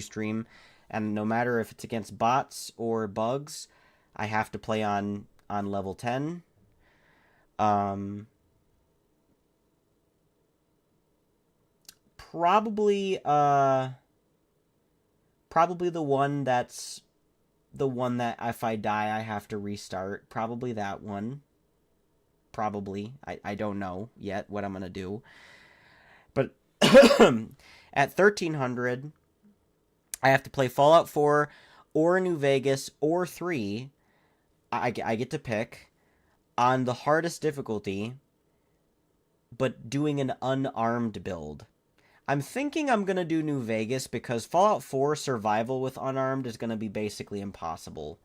stream, and no matter if it's against bots or bugs, I have to play on level 10. Um, probably probably the one that if I die I have to restart. Probably that one. Probably. I don't know yet what I'm gonna do. But at 1300, I have to play Fallout 4 or New Vegas or 3. I get to pick on the hardest difficulty, but doing an unarmed build. I'm thinking I'm going to do New Vegas because Fallout 4 survival with unarmed is going to be basically impossible.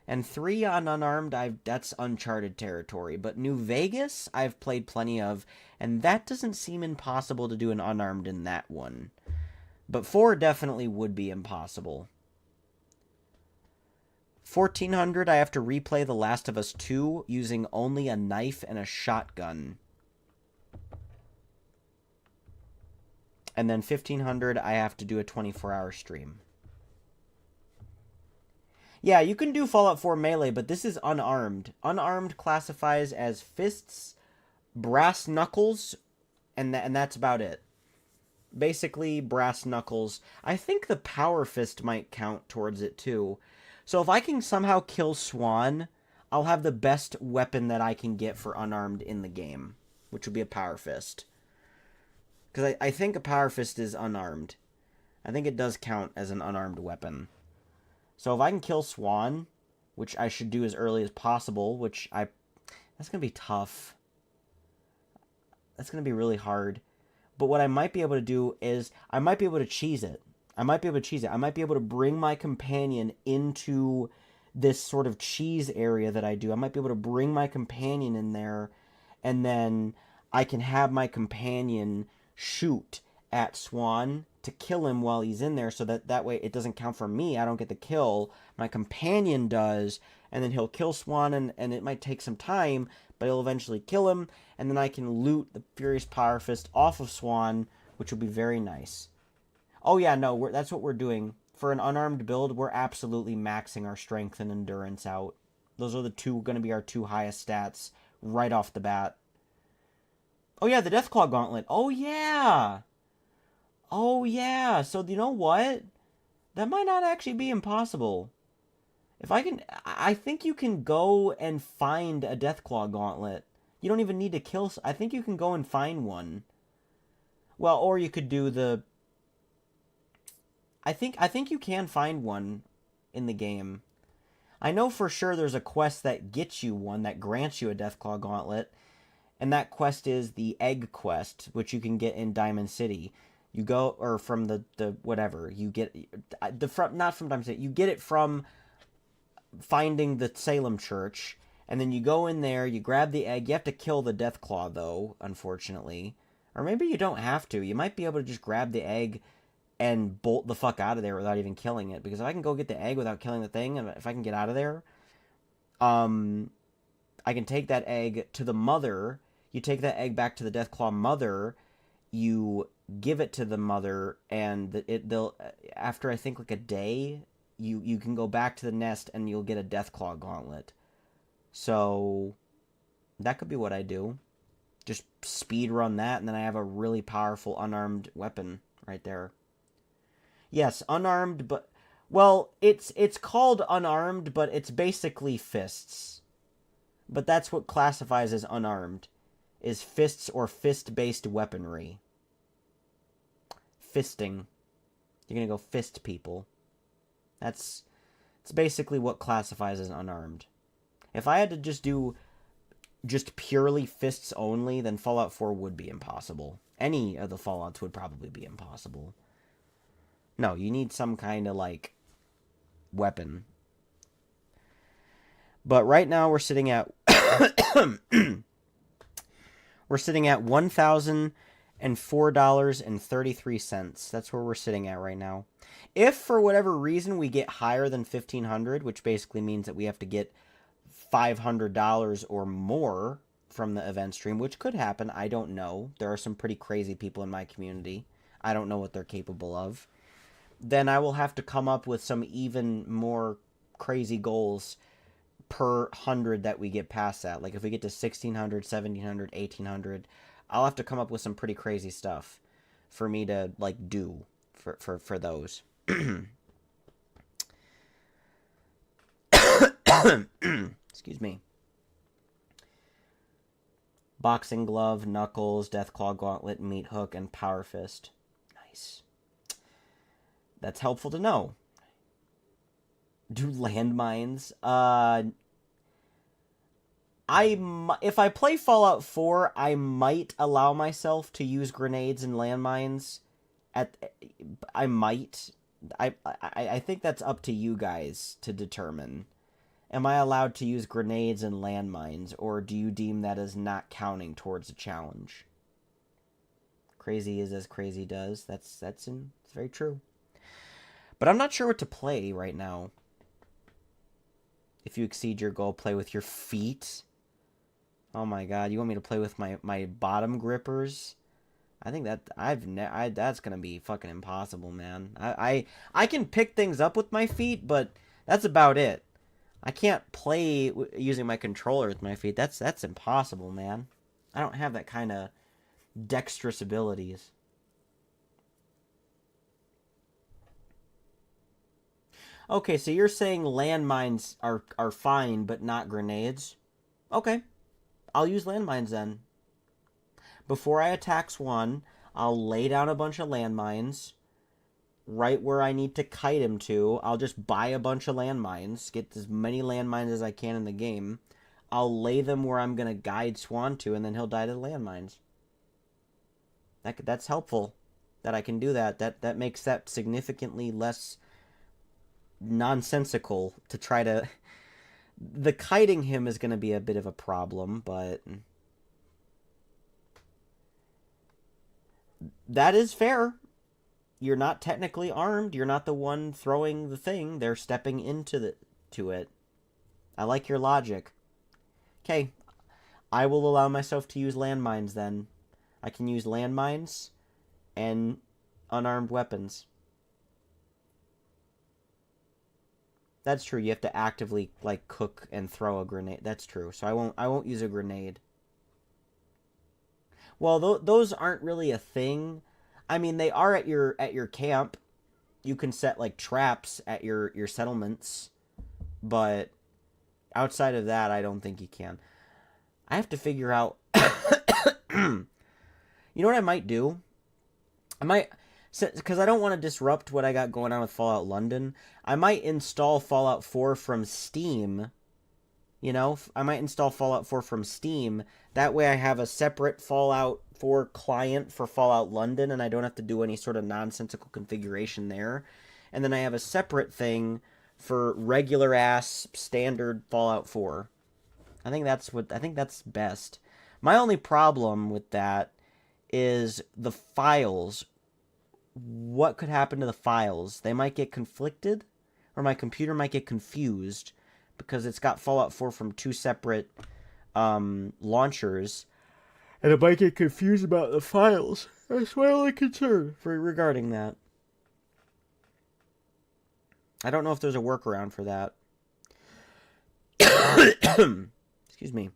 And 3 on unarmed, that's uncharted territory. But New Vegas, I've played plenty of, and that doesn't seem impossible to do an unarmed in that one. But 4 definitely would be impossible. 1400, I have to replay The Last of Us 2 using only a knife and a shotgun. And then 1500, I have to do a 24-hour stream. Yeah, you can do Fallout 4 melee, but this is unarmed. Unarmed classifies as fists, brass knuckles, and that's about it. Basically, brass knuckles. I think the power fist might count towards it, too. So if I can somehow kill Swan, I'll have the best weapon that I can get for unarmed in the game, which would be a power fist. Because I think a power fist is unarmed. I think it does count as an unarmed weapon. So if I can kill Swan, which I should do as early as possible, that's going to be tough. That's going to be really hard. But what I might be able to do is, I might be able to cheese it. I might be able to bring my companion into this sort of cheese area that I do. I might be able to bring my companion in there, and then I can have my companion shoot at Swan to kill him while he's in there, so that way it doesn't count for me. I don't get the kill. My companion does, and then he'll kill Swan, and it might take some time, but he'll eventually kill him, and then I can loot the Furious Power Fist off of Swan, which will be very nice. Oh yeah, no, that's what we're doing. For an unarmed build, we're absolutely maxing our strength and endurance out. Those are going to be our 2 highest stats right off the bat. Oh yeah, the Deathclaw Gauntlet. Oh yeah! Oh yeah! So you know what? That might not actually be impossible. I think you can go and find a Deathclaw Gauntlet. You don't even need to kill. I think you can go and find one. Well, or you could do the. I think you can find one in the game. I know for sure there's a quest that gets you one that grants you a Deathclaw Gauntlet, and that quest is the Egg Quest, which you can get in Diamond City. You go, or from the whatever you get not from Diamond City. You get it from finding the Salem Church, and then you go in there, you grab the egg. You have to kill the Deathclaw, though, unfortunately. Or maybe you don't have to. You might be able to just grab the egg and bolt the fuck out of there without even killing it. Because if I can go get the egg without killing the thing, and if I can get out of there, I can take that egg to the mother. You take that egg back to the Deathclaw mother. You give it to the mother, and they'll after I think like a day, you can go back to the nest and you'll get a Deathclaw Gauntlet. So that could be what I do. Just speed run that, and then I have a really powerful unarmed weapon right there. Yes, unarmed, but well, it's called unarmed, but it's basically fists. But that's what classifies as unarmed, is fists or fist-based weaponry. Fisting. You're gonna go fist people. It's basically what classifies as unarmed. If I had to just do just purely fists only, then Fallout 4 would be impossible. Any of the Fallouts would probably be impossible. No, you need some kind of, like, weapon. But right now we're sitting at we're sitting at $1,004.33. That's where we're sitting at right now. If for whatever reason we get higher than 1,500, which basically means that we have to get $500 or more from the event stream, which could happen, I don't know. There are some pretty crazy people in my community. I don't know what they're capable of. then I will have to come up with some even more crazy goals per 100 that we get past that. Like if we get to 1600, 1700, 1800, I'll have to come up with some pretty crazy stuff for me to like do for those. Excuse me. Boxing glove, knuckles, deathclaw gauntlet, meat hook, and power fist. Nice. That's helpful to know. Do landmines? If I play Fallout 4, I might allow myself to use grenades and landmines. I might. I think that's up to you guys to determine. Am I allowed to use grenades and landmines, or do you deem that as not counting towards a challenge? Crazy is as crazy does. It's very true. But I'm not sure what to play right now. If you exceed your goal, play with your feet. Oh my god, you want me to play with my bottom grippers? I think that that's gonna be fucking impossible, man. I can pick things up with my feet, but that's about it. I can't play using my controller with my feet. That's impossible, man. I don't have that kind of dexterous abilities. Okay, so you're saying landmines are fine, but not grenades? Okay, I'll use landmines then. Before I attacks one, I'll lay down a bunch of landmines. Right where I need to kite him to, I'll just buy a bunch of landmines, get as many landmines as I can in the game. I'll lay them where I'm going to guide Swan to, and then he'll die to the landmines. That's helpful that I can do that. That makes that significantly less nonsensical to try to... The kiting him is going to be a bit of a problem, but... That is fair. You're not technically armed. You're not the one throwing the thing. They're stepping into it. I like your logic. Okay. I will allow myself to use landmines then. I can use landmines and unarmed weapons. That's true. You have to actively like cook and throw a grenade. That's true. So I won't use a grenade. Well, those aren't really a thing. I mean, they are at your camp. You can set like traps at your settlements, but outside of that, I don't think you can. I have to figure out. You know what I might do? I might, because I don't want to disrupt what I got going on with Fallout London. I might install Fallout 4 from Steam. You know, I might install Fallout 4 from Steam. That way I have a separate Fallout 4 client for Fallout London, and I don't have to do any sort of nonsensical configuration there. And then I have a separate thing for regular-ass standard Fallout 4. I think that's best. My only problem with that is the files. What could happen to the files? They might get conflicted, or my computer might get confused, because it's got Fallout 4 from two separate launchers, and it might get confused about the files. That's my only concern regarding that. I don't know if there's a workaround for that. Excuse me.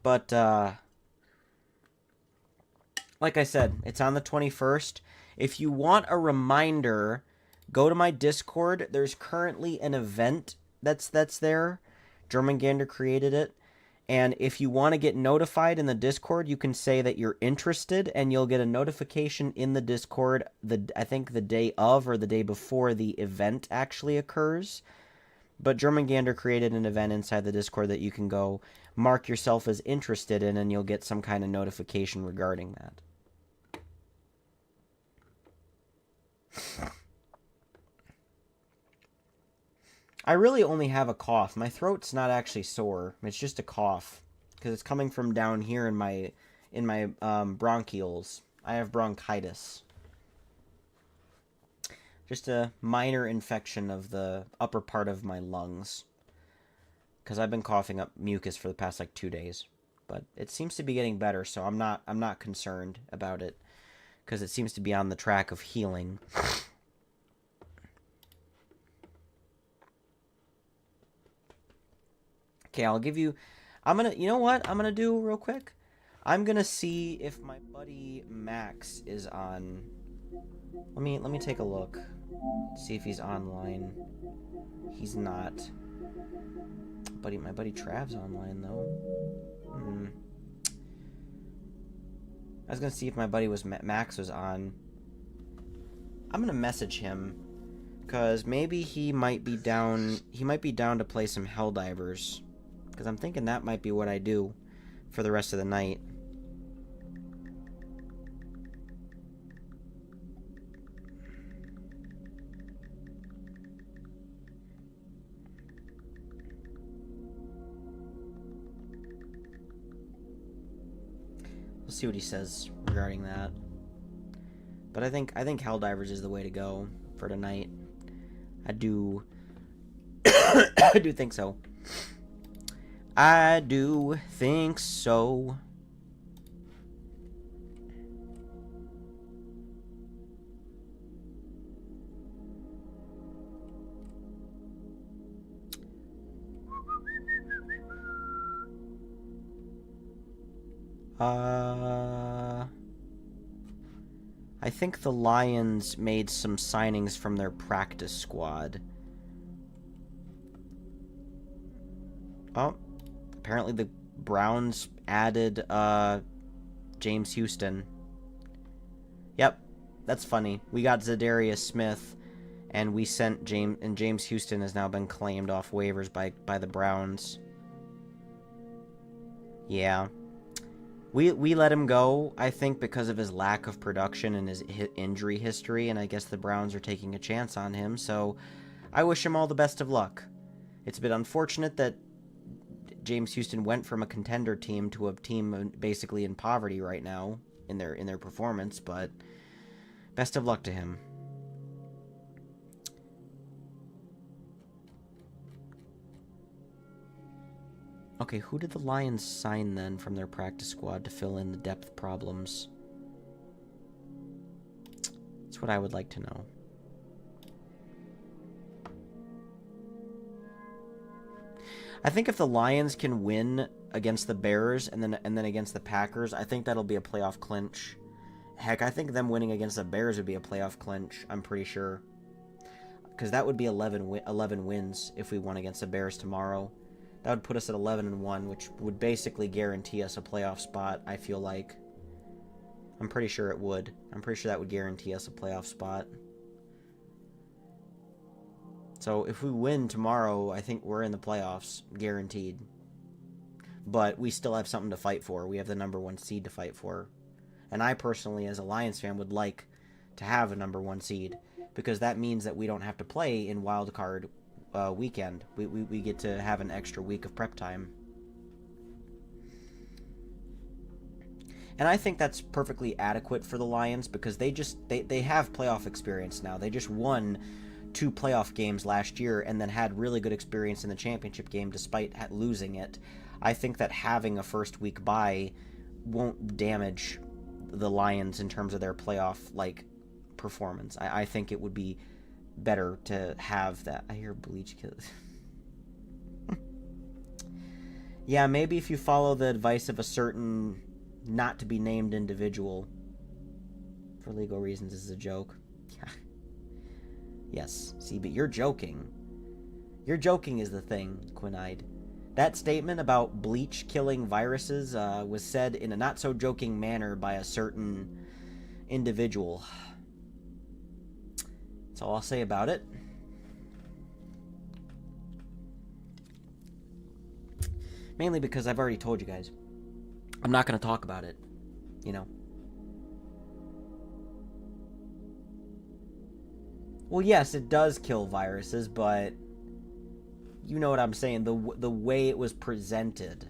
But, like I said, it's on the 21st. If you want a reminder, go to my Discord. There's currently an event that's there. Jormungandr created it. And if you want to get notified in the Discord, you can say that you're interested, and you'll get a notification in the Discord, I think the day of or the day before the event actually occurs. But Jormungandr created an event inside the Discord that you can go mark yourself as interested in, and you'll get some kind of notification regarding that. I really only have a cough. My throat's not actually sore. It's just a cough, because it's coming from down here in my bronchioles. I have bronchitis. Just a minor infection of the upper part of my lungs, because I've been coughing up mucus for the past like 2 days. But it seems to be getting better, so I'm not concerned about it. because it seems to be on the track of healing. Okay, I'll give you... you know what I'm gonna do real quick? I'm gonna see if my buddy Max is on. Let me take a look. See if he's online. He's not. My buddy Trav's online though. I was gonna see if my buddy Max was on. I'm gonna message him, cause maybe he might be down. He might be down to play some Helldivers, cause I'm thinking that might be what I do for the rest of the night. We'll see what he says regarding that. But I think Helldivers is the way to go for tonight. I do I do think so. I do think so. I think the Lions made some signings from their practice squad. Oh, apparently the Browns added James Houston. Yep, that's funny. We got Zadarius Smith, and we sent James Houston has now been claimed off waivers by the Browns. Yeah. We let him go, I think, because of his lack of production and his injury history, and I guess the Browns are taking a chance on him, so I wish him all the best of luck. It's a bit unfortunate that James Houston went from a contender team to a team basically in poverty right now in their performance, but best of luck to him. Okay, who did the Lions sign then from their practice squad to fill in the depth problems? That's what I would like to know. I think if the Lions can win against the Bears and then against the Packers, I think that'll be a playoff clinch. Heck, I think them winning against the Bears would be a playoff clinch, I'm pretty sure. Because that would be 11 wins if we won against the Bears tomorrow. That would put us at 11-1, which would basically guarantee us a playoff spot, I feel like. I'm pretty sure it would. I'm pretty sure that would guarantee us a playoff spot. So if we win tomorrow, I think we're in the playoffs, guaranteed. But we still have something to fight for. We have the #1 seed to fight for. And I personally, as a Lions fan, would like to have a #1 seed, because that means that we don't have to play in wild card weekend. We get to have an extra week of prep time. And I think that's perfectly adequate for the Lions, because they have playoff experience now. They just won 2 playoff games last year and then had really good experience in the championship game despite losing it. I think that having a first week bye won't damage the Lions in terms of their playoff performance. I think it would be better to have that. I hear Bleach kill. Yeah, maybe if you follow the advice of a certain not to be named individual for legal reasons. This is a joke. Yes, see, but you're joking. You're joking is the thing, Quinide. That statement about bleach killing viruses was said in a not so joking manner by a certain individual. That's all I'll say about it. Mainly because I've already told you guys. I'm not going to talk about it, you know. Well, yes, it does kill viruses, but you know what I'm saying. The way it was presented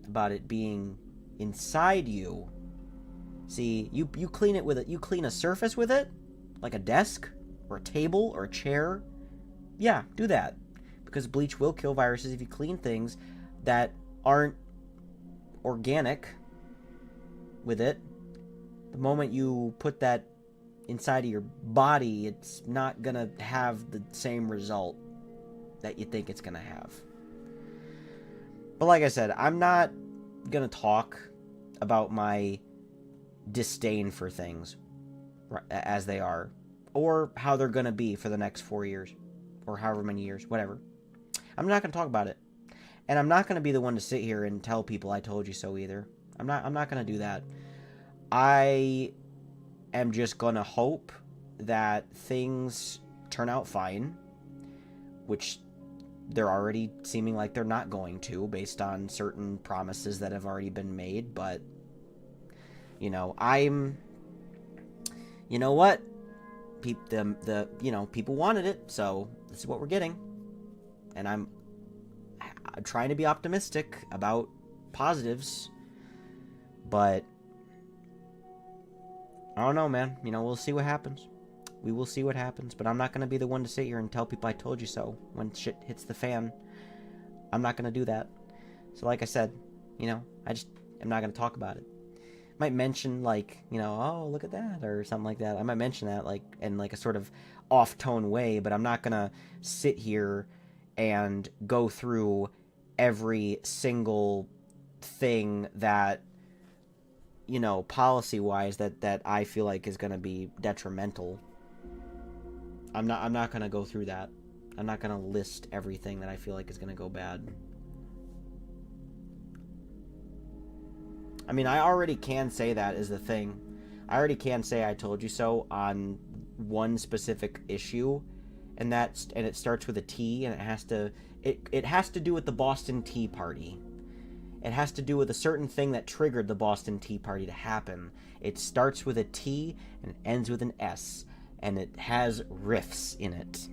about it being inside you. See, you clean it with it. You clean a surface with it, like a desk or a table or a chair. Yeah, do that, because bleach will kill viruses if you clean things that aren't organic with it. The moment you put that inside of your body, it's not gonna have the same result that you think it's gonna have. But like I said, I'm not gonna talk about my disdain for things as they are, or how they're gonna be for the next 4 years, or however many years, whatever. I'm not gonna talk about it. And I'm not gonna be the one to sit here and tell people I told you so either. I'm not gonna do that. I am just gonna hope that things turn out fine, which they're already seeming like they're not going to, based on certain promises that have already been made. But you know, you know what, people wanted it, so this is what we're getting. And I'm trying to be optimistic about positives, but I don't know, man. You know, we'll see what happens. We will see what happens, but I'm not going to be the one to sit here and tell people I told you so when shit hits the fan. I'm not going to do that. So like I said, you know, I just am not going to talk about it. Might mention, like, you know, oh, look at that, or something like that. I might mention that, like, in like a sort of off-tone way, but I'm not going to sit here and go through every single thing that, you know, policy-wise that I feel like is going to be detrimental. I'm not going to go through that. I'm not going to list everything that I feel like is going to go bad. I mean, I already can say that is the thing. I already can say I told you so on one specific issue, and it starts with a T, and it has to do with the Boston Tea Party. It has to do with a certain thing that triggered the Boston Tea Party to happen. It starts with a T and ends with an S, and it has riffs in it.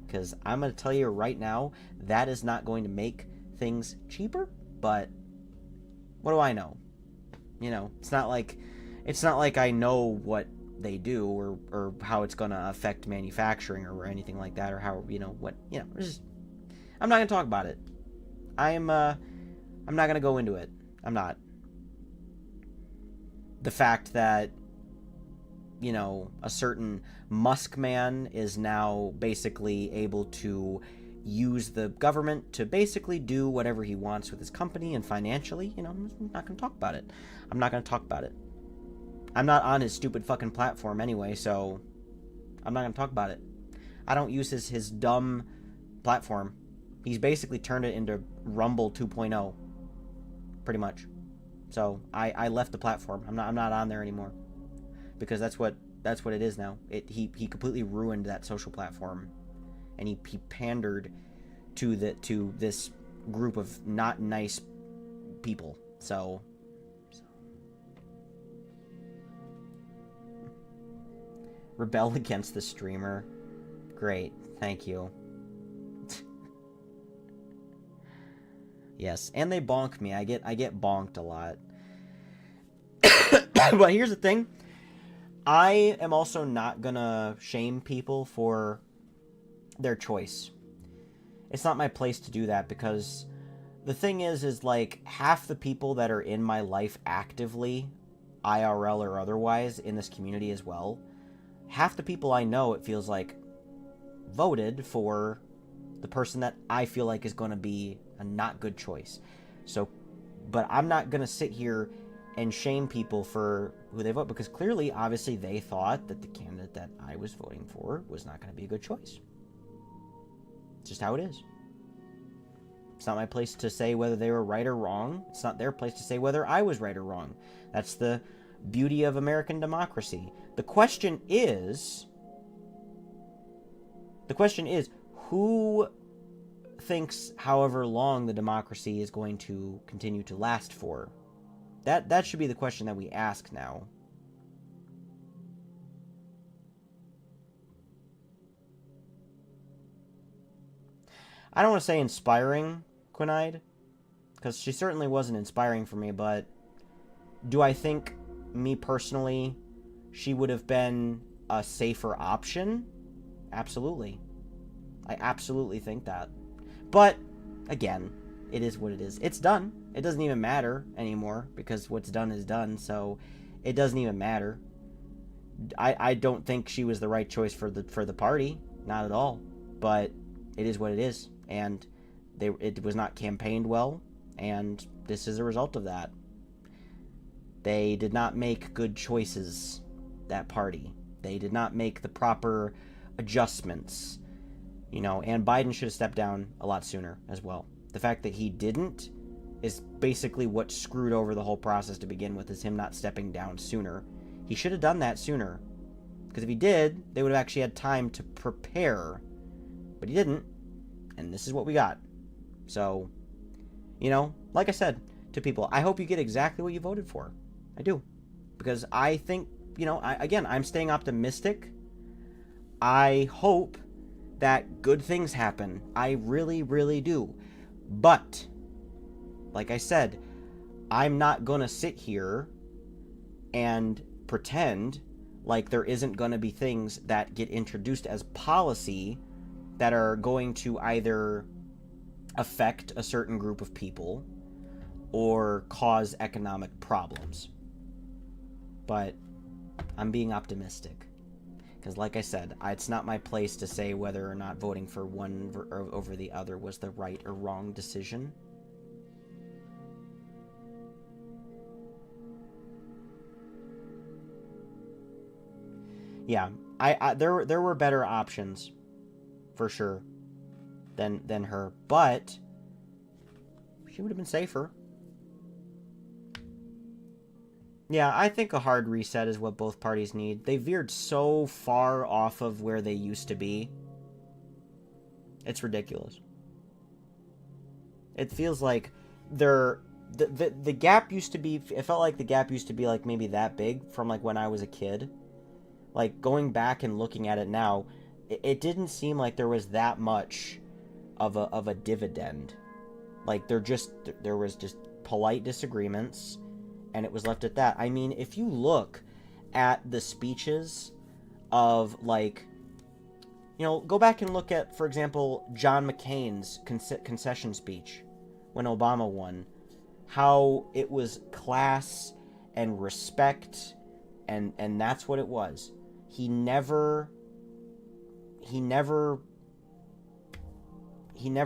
Because I'm going to tell you right now, that is not going to make things cheaper, but what do I know? You know, it's not like I know what they do or how it's going to affect manufacturing or anything like that, or how, you know, I'm not going to talk about it. I'm not going to go into it. I'm not. The fact that, you know, a certain Musk man is now basically able to use the government to basically do whatever he wants with his company and financially, you know, I'm not going to talk about it. I'm not going to talk about it. I'm not on his stupid fucking platform anyway, so I'm not going to talk about it. I don't use his dumb platform. He's basically turned it into Rumble 2.0, pretty much. So I left the platform. I'm not on there anymore, because that's what it is now. He completely ruined that social platform, and he pandered to this group of not nice people. So rebel against the streamer. Great, thank you. Yes, and they bonk me. I get bonked a lot. But here's the thing. I am also not gonna shame people for their choice. It's not my place to do that, because the thing is like, half the people that are in my life actively, IRL or otherwise, in this community as well, half the people I know, it feels like, voted for the person that I feel like is going to be a not good choice. So, but I'm not going to sit here and shame people for who they vote, because clearly, obviously, they thought that the candidate that I was voting for was not going to be a good choice. It's just how it is. It's not my place to say whether they were right or wrong. It's not their place to say whether I was right or wrong. That's the beauty of American democracy. The question is, who thinks however long the democracy is going to continue to last for? That should be the question that we ask now. I don't want to say inspiring, Quinide, because she certainly wasn't inspiring for me, but do I think, me personally, she would have been a safer option? Absolutely. I absolutely think that. But, again, it is what it is. It's done. It doesn't even matter anymore, because what's done is done, so It doesn't even matter. I don't think she was the right choice for the party, not at all. But it is what it is, and it was not campaigned well, and this is a result of that. They did not make good choices, that party. They did not make the proper adjustments, and Biden should have stepped down a lot sooner as well. The fact that he didn't is basically what screwed over the whole process to begin with, is him not stepping down sooner. He should have done that sooner, because if he did, they would have actually had time to prepare, but he didn't, and this is what we got. So, like I said to people, I hope you get exactly what you voted for. I do, because I think, I'm staying optimistic. I hope that good things happen. I really, really do. But, like I said, I'm not gonna sit here and pretend like there isn't gonna be things that get introduced as policy that are going to either affect a certain group of people or cause economic problems. But I'm being optimistic, because like I said, it's not my place to say whether or not voting for one over the other was the right or wrong decision. Yeah, there were better options, for sure, than her, but she would have been safer. Yeah, I think a hard reset is what both parties need. They veered so far off of where they used to be. It's ridiculous. It feels like the gap used to be, it felt like the gap used to be like maybe that big from like when I was a kid. Like going back and looking at it now, it didn't seem like there was that much of a dividend. Like there was just polite disagreements, and it was left at that. I mean, if you look at the speeches of, like, go back and look at, for example, John McCain's concession speech when Obama won, how it was class and respect, and that's what it was. He never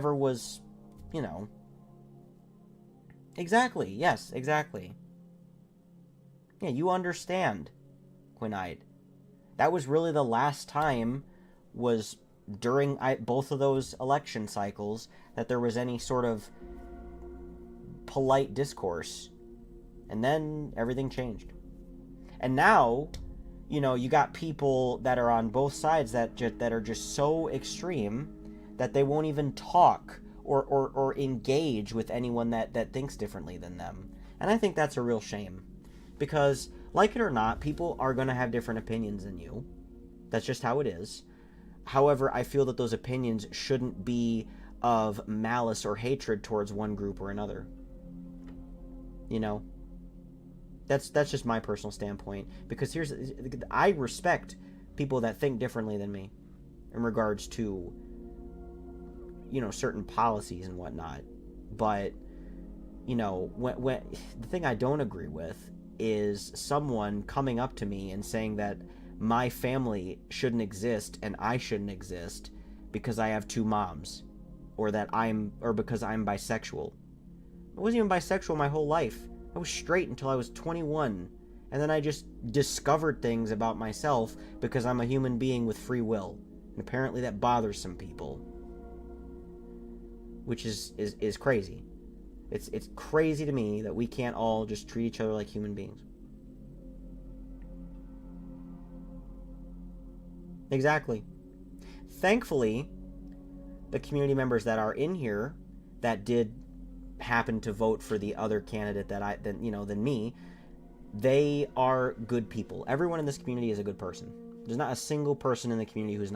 was, Exactly, yes, exactly. Yeah, you understand, Quinide. That was really the last time, was during both of those election cycles, that there was any sort of polite discourse. And then everything changed. And now, you got people that are on both sides that are just so extreme that they won't even talk or engage with anyone that thinks differently than them. And I think that's a real shame. Because, like it or not, people are going to have different opinions than you. That's just how it is. However, I feel that those opinions shouldn't be of malice or hatred towards one group or another. That's just my personal standpoint. Because I respect people that think differently than me in regards to, certain policies and whatnot. But, when the thing I don't agree with is someone coming up to me and saying that my family shouldn't exist and I shouldn't exist because I have two moms, or because I'm bisexual. I wasn't even bisexual my whole life. I was straight until I was 21, and then I just discovered things about myself because I'm a human being with free will, and apparently that bothers some people, which is crazy. It's crazy to me that we can't all just treat each other like human beings. Exactly. Thankfully, the community members that are in here that did happen to vote for the other candidate than me, they are good people. Everyone in this community is a good person. There's not a single person in the community who's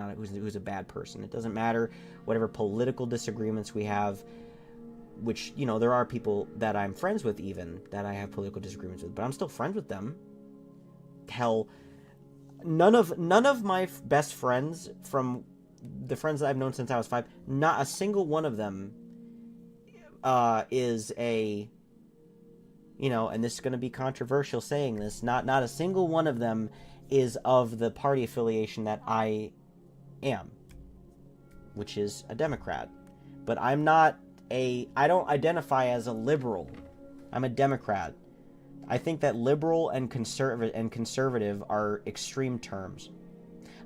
a bad person. It doesn't matter whatever political disagreements we have, which, there are people that I'm friends with even that I have political disagreements with, but I'm still friends with them. Hell, none of my best friends, from the friends that I've known since I was 5, not a single one of them is a and this is going to be controversial saying this, not a single one of them is of the party affiliation that I am, which is a Democrat. But I don't identify as a liberal. I'm a Democrat. I think that liberal and conservative are extreme terms.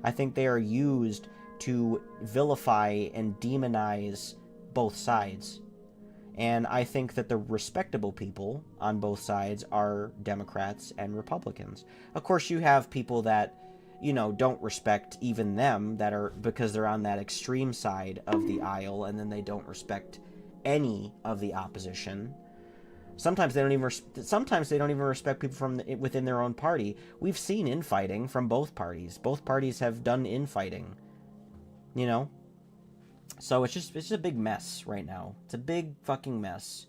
I think they are used to vilify and demonize both sides. And I think that the respectable people on both sides are Democrats and Republicans. Of course, you have people that, don't respect even them, that are, because they're on that extreme side of the aisle, and then they don't respect any of the opposition. Sometimes they don't even respect people from within their own party. We've seen infighting from both parties. Both parties have done infighting. So it's just a big mess right now. It's a big fucking mess.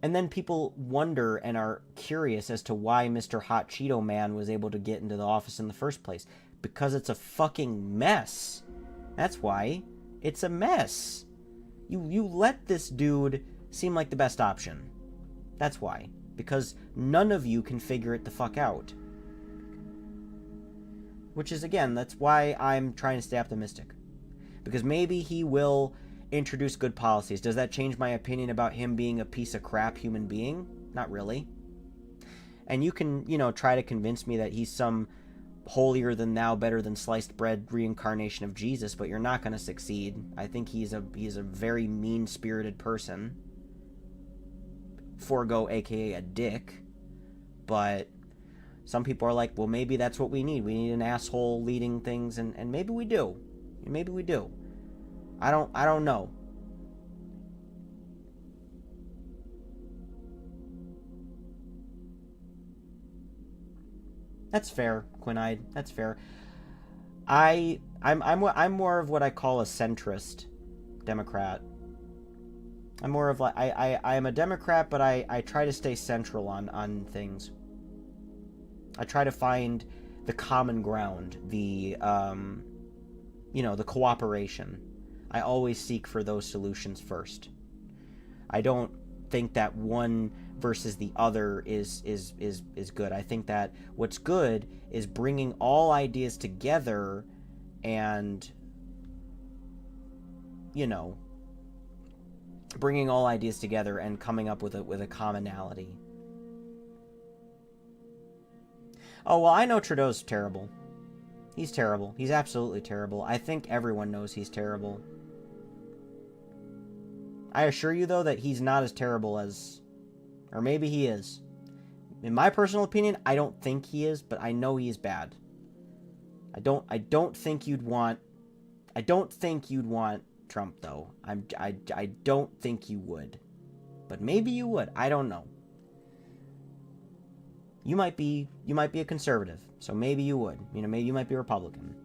And then people wonder and are curious as to why Mr. Hot Cheeto Man was able to get into the office in the first place. Because it's a fucking mess. That's why. It's a mess. You let this dude seem like the best option. That's why. Because none of you can figure it the fuck out. Which is, again, that's why I'm trying to stay optimistic. Because maybe he will introduce good policies. Does that change my opinion about him being a piece of crap human being? Not really. And you can, try to convince me that he's some holier than thou, better than sliced bread reincarnation of Jesus, but you're not going to succeed. I think he's a very mean-spirited person. Forgo, aka a dick. But some people are like, well, maybe that's what we need. We need an asshole leading things, and maybe we do. Maybe we do. I don't know. That's fair, Quinide. That's fair. I'm more of what I call a centrist Democrat. I'm more of like I am a Democrat, but I try to stay central on things. I try to find the common ground, the the cooperation. I always seek for those solutions first. I don't think that one versus the other is good. I think that what's good is bringing all ideas together and bringing all ideas together and coming up with a commonality. Oh, well, I know Trudeau's terrible. He's terrible. He's absolutely terrible. I think everyone knows he's terrible. I assure you, though, that he's not as terrible as... Or maybe he is. In my personal opinion, I don't think he is, but I know he's bad. I don't think you'd want Trump, though. I don't think you would. But maybe you would. I don't know. You might be a conservative, so maybe you would. Maybe you might be a Republican.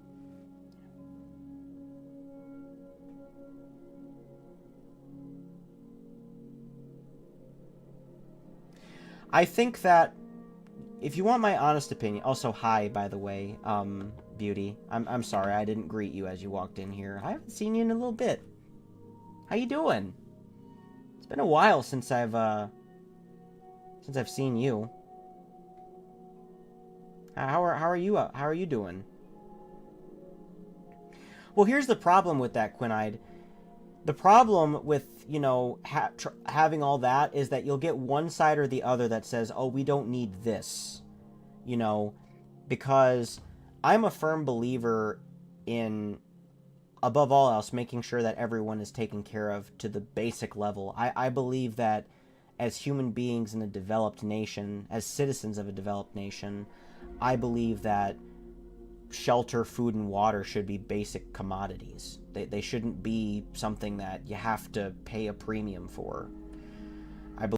I think that if you want my honest opinion, also hi, by the way, Beauty. I'm sorry I didn't greet you as you walked in here. I haven't seen you in a little bit. How you doing? It's been a while since I've seen you. How are you doing? Well, here's the problem with that, Quinide. The problem with, having all that is that you'll get one side or the other that says, oh, we don't need this. Because I'm a firm believer in, above all else, making sure that everyone is taken care of to the basic level. I believe that as human beings in a developed nation, as citizens of a developed nation, I believe that shelter, food, and water should be basic commodities. They shouldn't be something that you have to pay a premium for.